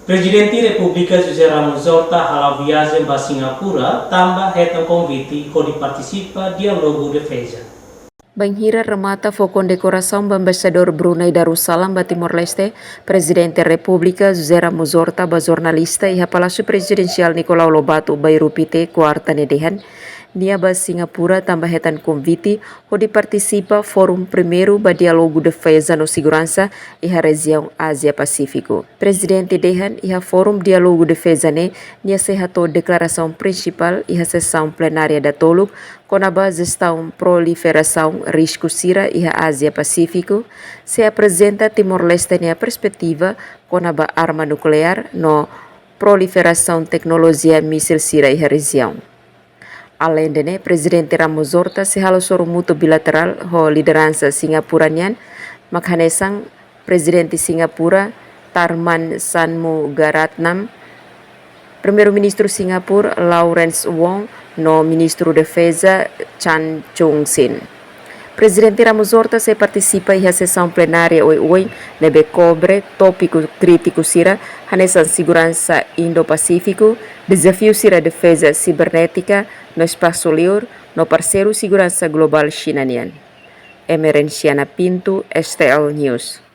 Presidente República José Ramos Horta halau viagem para Singapura, tambah retam convite para participar dialogo defesa. Banhira remata for condecoração do embaixador Brunei Darussalam ba Timor-Leste, Presidente da República José Ramos Horta ba jornalista e a Palácio Presidencial Nicolau Lobato ba Irupite quarta nedehan, nia ba Singapura tambah hetan convite onde participa Fórum Primeiro ba Dialogo Defesa no Segurança e a região Ásia-Pacífico. Presidente dehan e a Fórum Dialogo Defesa nia sehato declaração principal e a sessão plenária da Toluk com a gestão proliferação risco sira e a Ásia-Pacífico, se apresenta Timor-Leste a perspectiva com a arma nuclear no proliferação tecnologia míssil sira e a região. Além de Presidente Ramos Horta se halo sorumuto bilateral ho liderança singapuranian, makhanesang Presidente Singapura Tharman Shanmugaratnam, Primeiro-Ministro Singapura Lawrence Wong, no Ministro Defesa Chan Chung Sin. Presidente Ramos Horta se participa em sessão plenária hoje nebe cobre tópico crítico sira hanesan segurança Indo-Pacífico, desafio sira defesa cibernética no espaço livre no parceiro segurança global chinanian. Emerenciana Pinto, STL News.